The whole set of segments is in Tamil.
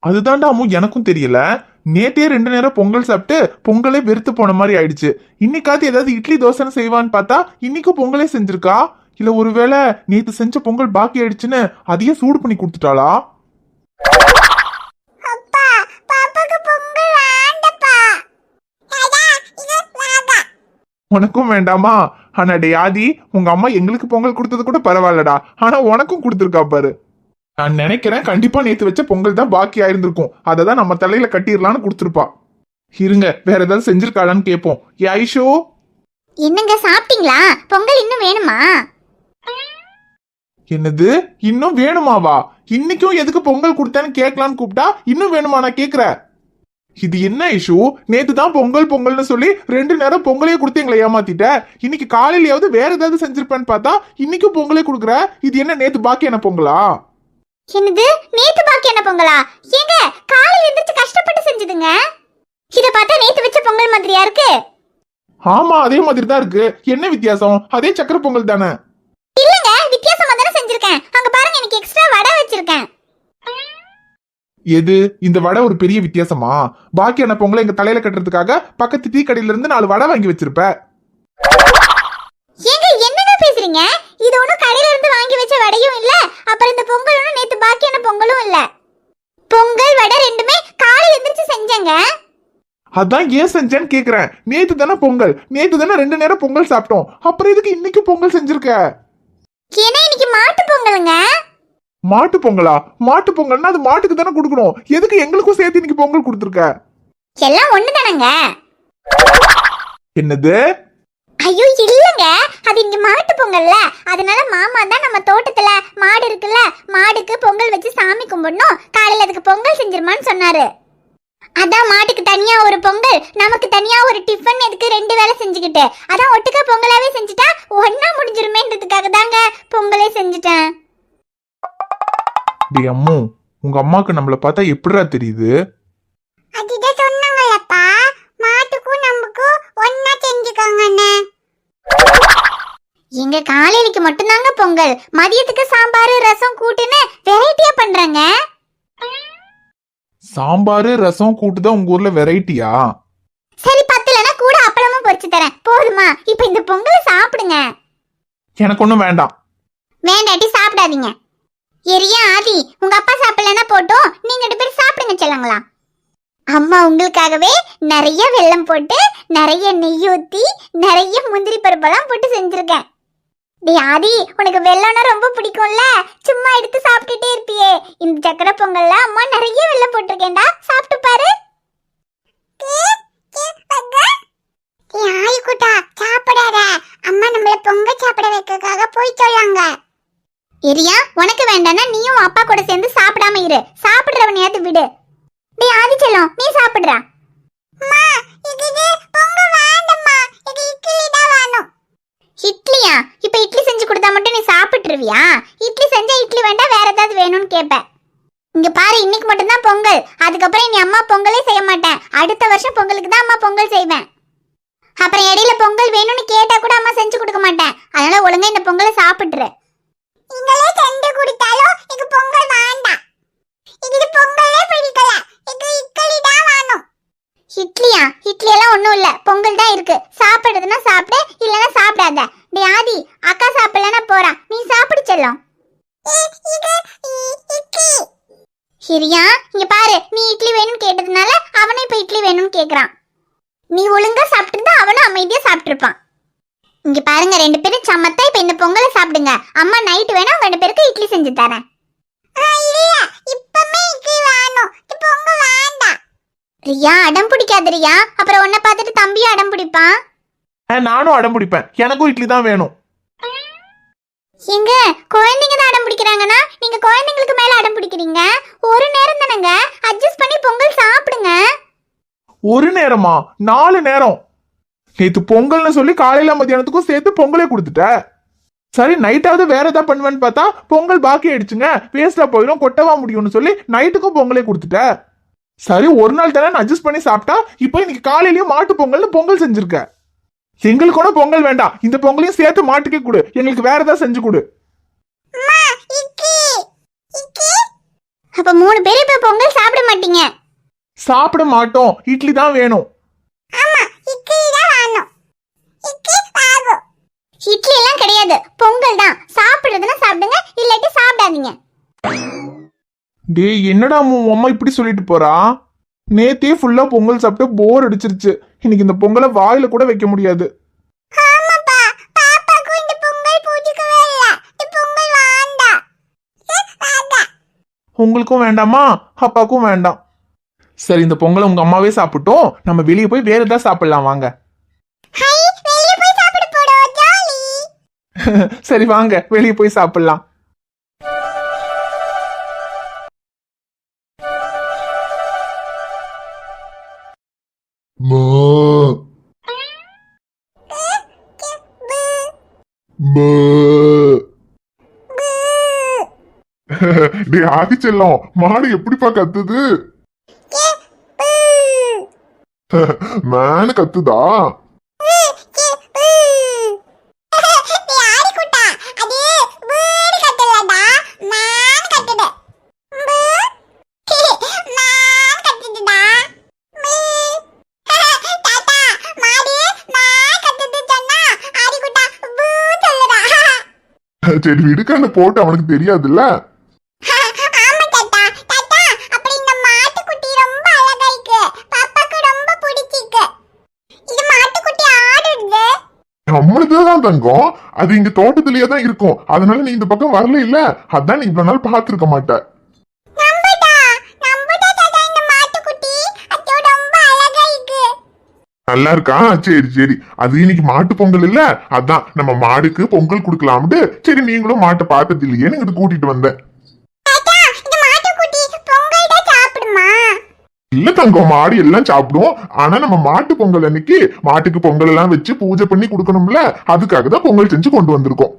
அதுதான்டா அம்மு எனக்கும் தெரியல. நேத்தே 2 நேரம் பொங்கல் சாப்பிட்டு பொங்கலே வெறுத்து போன மாதிரி ஆயிடுச்சு. இன்னைக்காவது ஏதாவது இட்லி தோசைன்னு செய்வான்னு பார்த்தா இன்னைக்கும் பொங்கலே செஞ்சிருக்கா. இல்ல ஒருவேளை நேத்து செஞ்ச பொங்கல் பாக்கி ஆயிடுச்சுன்னு அதையே சூடு பண்ணி கொடுத்துட்டாளா? உனக்கும் வேண்டாமா? ஆனா டே ஆதி, உங்க அம்மா எங்களுக்கு பொங்கல் கொடுத்தது கூட பரவாயில்லடா, ஆனா உனக்கும் கொடுத்துருக்கா பாரு. நான் நினைக்கிறேன் கண்டிப்பா நேத்து வச்ச பொங்கல் தான் பாக்கி ஆயிருந்திருக்கும். அததான் நம்ம தலையில கட்டிடலான்னு கொடுத்துருப்பா. இருங்க வேற ஏதாவது செஞ்சிருக்காளான்னு கேட்போம். ஏ ஐஷோ, என்னங்க சாப்பிட்டீங்களா? பொங்கல் இன்னும் வேணுமா? என்னது இன்னும் வேணுமாவா? இன்னைக்கும் எதுக்கு பொங்கல் கொடுத்தேன்னு கேட்கலான்னு கூப்பிட்டா இன்னும் வேணுமா நான் கேக்குற? இது என்ன இஷ்யூ? நேத்து தான் பொங்கல் பொங்கல்னு சொல்லி 2 நேரம் பொங்கலே கொடுத்து எங்களை ஏமாத்திட்ட. இன்னைக்கு காலையிலயாவது வேற ஏதாவது செஞ்சிருப்பேன்னு பார்த்தா இன்னைக்கும் பொங்கலே கொடுக்குற. இது என்ன நேத்து பாக்கியான பொங்கலா? என்னது நேத்து பாக்கியான பொங்கலா? ஏங்க காலையில எந்திரிச்சு கஷ்டப்பட்டு செஞ்சதுங்க. இத பார்த்தா நேத்து வச்ச பொங்கல் மாதிரியா இருக்கு? ஆமா அதே மாதிரி தான் இருக்கு. என்ன வித்தியாசம்? அதே சக்கரை பொங்கல் தானே. இல்லங்க வித்தியாசமா தானே செஞ்சிருக்கேன். அங்க பாருங்க எனக்கு எக்ஸ்ட்ரா வடை வச்சிருக்கேன். எது இந்த வடை ஒரு பெரிய வித்தியாசமா? பாக்கியான பொங்கலை எங்க தலையில கட்டுறதுக்காக பக்கத்து டீ கடையில இருந்து 4 வடை வாங்கி வச்சிருப்ப. ஏங்க என்னங்க பேசுறீங்க? இது ஒண்ணும் கடையில இருந்து வாங்கி வச்ச வடையும் இல்ல, அப்புறம் இந்த பொங்கல் ஒண்ணும் நேத்து பாக்கியான பொங்கலும் இல்ல. பொங்கல் வடை ரெண்டுமே காலையில எந்திரிச்சு செஞ்சேங்க. அதான் ஏன் செஞ்சேன்னு கேக்குறேன். நேத்து தானே பொங்கல், நேத்து தானே 2 நேரம் பொங்கல் சாப்பிட்டோம். அப்புறம் எதுக்கு இன்னைக்கு பொங்கல் செஞ்சிருக்க? ஏன்னா இன்னைக்கு மாட்டு பொங்கலுங்க. மாட்டு பொங்கலா? மாட்டு பொங்கல்னா அது மாட்டுக்கு தானே கொடுக்கணும். எதுக்கு எங்களுக்கும் சேர்த்து இன்னைக்கு பொங்கல் கொடுத்துருக்க? எல்லாம் ஒண்ணுதானங்க. என்னது? ஐயோ இல்லங்க, அது இங்க மாட்டு பொங்கல்ல, அதனால மாமா தான் நம்ம தோட்டத்துல மாடு இருக்குல்ல, மாடுக்கு பொங்கல் வச்சு சாமி கும்பிடணும், காலையில அதுக்கு பொங்கல் செஞ்சிருமான்னு சொன்னாரு. அதான் மாட்டுக்கு தனியா ஒரு பொங்கல், நமக்கு தனியா ஒரு டிஃபன், எதுக்கு 2 வேளை செஞ்சுக்கிட்டு, அதான் ஒட்டுக்கா பொங்கலாவே செஞ்சுட்டா ஒன்னா முடிஞ்சிருமேன்றதுக்காக தாங்க பொங்கலே செஞ்சுட்டேன். டேய் அம்மு, உங்க அம்மாக்கு நம்மள பார்த்தா எப்படிடா தெரியுது? அதுதான் சொன்னாங்கலப்பா, மாட்டுக்கும் நமக்கும் ஒண்ணா செஞ்சுக்கோங்கன்னு. எங்க காலையிலக்கு மட்டும் தாங்க பொங்கல், மதியத்துக்கு சாம்பார் ரசம் கூட்டுன்னு வெரைட்டியா பண்றாங்க. சாம்பார் ரசம் கூட்டுதான் உங்க ஊர்ல வெரைட்டியா? சரி பத்தலனா கூட அப்பளமும் பொரிச்சு தரேன், போதுமா? இப்ப இந்த பொங்கலை சாப்பிடுங்க. எனக்கு ஒண்ணும் வேண்டாம். வேண்டாட்டி சாப்பிடாதீங்க. எரியா ஆதி, உங்க அப்பா சாப்பிடலன்னா போட்டோம், நீங்க 2 பேரும் சாப்பிடுங்க செல்லங்களா. அம்மா உங்களுக்காகவே நிறைய வெல்லம் போட்டு, நிறைய நெய் ஊத்தி, நிறைய முந்திரி பருப்பெல்லாம் போட்டு செஞ்சிருக்கேன். டேய் ஆதி, உனக்கு வெல்லம்னா ரொம்ப பிடிக்கும்ல, சும்மா எடுத்து சாப்பிட்டுட்டே இருப்பியே. இந்த சக்கரை பொங்கல்ல அம்மா நிறைய வெல்லம் போட்டிருக்கேன்டா, சாப்பிட்டு பாரு. ஆயிக்குட்டா சாப்பிடாத, அம்மா நம்மள பொங்கல் சாப்பிட வைக்கிறதுக்காக போய் சொல்லாங்க. எரியா, உனக்கு வேண்டானா நீயும் அப்பா கூட சேர்ந்து சாப்பிடாம இரு, சாப்பிடுறவனையாவது விடு. டேய் ஆதி செல்லம், நீ சாப்பிடுறா. அம்மா இது பொங்கல் வேண்டாம்மா, இது இட்லி தான் வேணும். இட்லியா? இப்ப இட்லி செஞ்சு கொடுத்தா மட்டும் நீ சாப்பிட்டுருவியா? இட்லி செஞ்சா இட்லி வேண்டாம் வேற ஏதாவது வேணும்னு கேட்ப. இங்க பாரு, இன்னைக்கு மட்டும் தான் பொங்கல், அதுக்கப்புறம் நீ அம்மா பொங்கலே செய்ய மாட்டேன். அடுத்த வருஷம் பொங்கலுக்கு தான் அம்மா பொங்கல் செய்வேன். அப்புறம் இடையில பொங்கல் வேணும்னு கேட்டா கூட அம்மா செஞ்சு கொடுக்க மாட்டேன். அதனால ஒழுங்கா இந்த பொங்கலை சாப்பிட்டுரு. நீங்களே செஞ்சு கொடுத்தாலும் இது பொங்கல் வேண்டாம், இது பொங்கலே பிடிக்கல, இது இட்லி தான் வேணும். இட்லியா? இட்லி எல்லாம் ஒண்ணும் இல்ல, பொங்கல் தான் இருக்கு. சாப்பிடுறதுன்னா சாப்பிடு, இல்லனா சாப்பிடாத. டேய் ஆதி, அக்கா சாப்பிடலனா போறா, நீ சாப்பிடு செல்லம். சரியா? இங்க பாரு, நீ இட்லி வேணும்னு கேட்டதுனால அவனும் இப்ப இட்லி வேணும்னு கேக்குறான். நீ ஒழுங்கா சாப்பிட்டு அவனும் அமைதியா சாப்பிட்டுருப்பான். இங்க பாருங்க, 2 பேரும் சமத்தா இப்ப இந்த பொங்கலை சாப்பிடுங்க. அம்மா நைட் வேணா 2 பேருக்கு இட்லி செஞ்சு தரேன். ரியா அடம் பிடிக்காத ரியா, அப்புறம் உன்னை பார்த்துட்டு தம்பியும் அடம் பிடிப்பான். நானும் அடம் பிடிப்பேன், எனக்கும் இட்லி தான் வேணும். எங்க குழந்தைங்க தான் அடம் பிடிக்கிறாங்கன்னா நீங்க குழந்தைங்களுக்கு மேல அடம் பிடிக்கிறீங்க. ஒரு நேரம் தானங்க, அட்ஜஸ்ட் பண்ணி பொங்கல் சாப்பிடுங்க. ஒரு நேரமா? 4 நேரம். நேத்து பொங்கல்னு சொல்லி காலையில மத்தியானத்துக்கும் சேர்த்து பொங்கலே கொடுத்துட்ட. சரி நைட்டாவது வேற ஏதாவது பண்ணுவேன்னு பார்த்தா பொங்கல் பாக்கி ஆயிடுச்சுங்க, வேஸ்டா போயிடும், கொட்டவா முடியும்னு சொல்லி நைட்டுக்கும் பொங்கலே கொடுத்துட்ட. சரி ஒரு நாள் தானே அட்ஜஸ்ட் பண்ணி சாப்பிட்டா, இப்போ இன்னைக்கு காலையிலயும் மாட்டு பொங்கல்னு பொங்கல் செஞ்சிருக்க. எங்களுக்கு கூட பொங்கல் வேண்டாம், இந்த பொங்கலையும் சேர்த்து மாட்டுக்கே கொடு, எங்களுக்கு வேற ஏதாவது செஞ்சு கொடு. அப்ப 3 பேரும் இப்ப பொங்கல் சாப்பிட மாட்டீங்க. சாப்பிட மாட்டோம், இட்லி தான் வேணும். ஆமா, இட்லி தான் வேணும். இட்லி வாங்கு. இட்லி எல்லாம் கிடையாது, பொங்கல் தான். சாப்பிடுறதுன்னா சாப்பிடுங்க, இல்லாட்டி சாப்பிடாதீங்க. டேய் என்னடா உன் அம்மா இப்படி சொல்லிட்டு போறா? நேத்தே ஃபுல்லா பொங்கல் சாப்பிட்டு போர் அடிச்சிருச்சு. இன்னைக்கு இந்த பொங்கலை வாயில கூட வைக்க முடியாது. ஆமாப்பா, பாப்பாக்கு இந்த பொங்கல் பிடிக்கவே இல்ல. இந்த பொங்கல் வேண்டாம். வேண்டாம். உங்களுக்கும் வேண்டாமா, அப்பாவுக்கும் வேண்டாம். சரி, இந்த பொங்கலை உங்க அம்மாவே சாப்பிட்டோம். நம்ம வெளியே போய் வேற ஏதாவது சாப்பிடலாம் வாங்க. ஹை, வெளிய போய் சாப்பிட போறோம், ஜாலி. சரி வாங்க, வெளியே போய் சாப்பிடலாம். டேய் ஆதிச்செல்லம், மாடு எப்படிப்பா கத்துது? மேனு கத்துதா? சரி விடுக்கன்னு போட்டு அவனுக்கு தெரியாதுல்ல. நம்மளுக்குதான் தங்கம், அது இங்க தோட்டத்திலேயே தான் இருக்கும். அதனால நீ இந்த பக்கம் வரல இல்ல, அதான் நீ இவ்வளவு நாள் பாத்துருக்க மாட்ட. நல்லா இருக்கா? சரி சரி, அது இன்னைக்கு மாட்டு பொங்கல் இல்ல, அதான் நம்ம மாடுக்கு பொங்கல் கொடுக்கலாம்னு. சரி நீங்களும் மாட்டை பார்த்தது இல்லையே, இங்கிட்டு கூட்டிட்டு வந்தேன். இல்ல தங்கம், மாடு எல்லாம் சாப்பிடும். ஆனா நம்ம மாட்டு பொங்கல் அன்னைக்கு மாட்டுக்கு பொங்கல் எல்லாம் வச்சு பூஜை பண்ணி கொடுக்கணும்ல, அதுக்காக தான் பொங்கல் செஞ்சு கொண்டு வந்திருக்கோம்.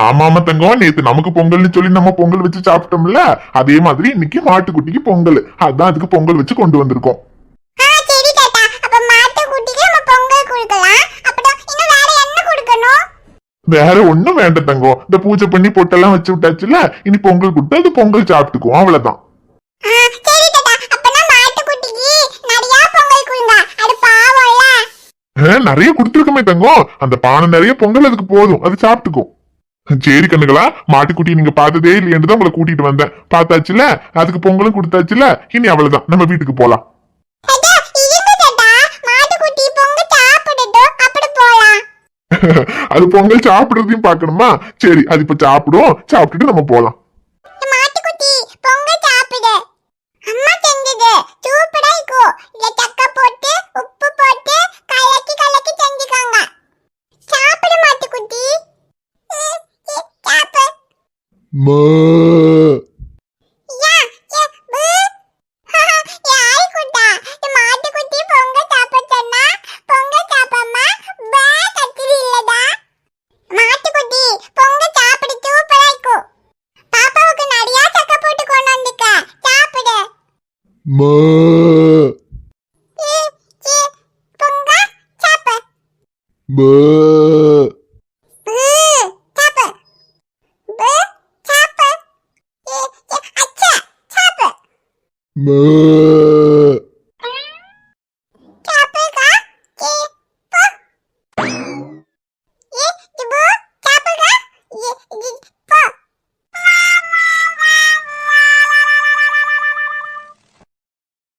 ஆமா ஆமா தங்கம், நேத்து நமக்கு பொங்கல்னு சொல்லி நம்ம பொங்கல் வச்சு சாப்பிட்டோம்ல, அதே மாதிரி இன்னைக்கு மாட்டுக்குட்டிக்கு பொங்கல், அதான் அதுக்கு பொங்கல் வச்சு கொண்டு வந்திருக்கோம். வேற ஒண்ணும் வேண்டாம் தங்கம், இந்த பூஜை பண்ணி பொட்டெல்லாம் வச்சு விட்டாச்சுல, இனி பொங்கல் கொடுத்து அது பொங்கல் சாப்பிட்டுக்குவோம், அவ்வளவுதான். நிறைய கொடுத்துருக்கமே தங்கம், அந்த பானை நிறைய பொங்கல் அதுக்கு போதும், அது சாப்பிட்டுக்கும். சரி கண்ணுகளா, மாட்டுக்குட்டி நீங்க பார்த்ததே இல்லையென்று தான் உங்களை கூட்டிட்டு வந்தேன். பார்த்தாச்சுல, அதுக்கு பொங்கலும் கொடுத்தாச்சுல, இனி அவ்வளவுதான், நம்ம வீட்டுக்கு போலாம். அது பொங்கல் சாப்பிடுறதையும் பார்க்கணுமா? சரி, அது இப்ப சாப்பிடும், சாப்பிட்டுட்டு நம்ம போலாம். Mơ.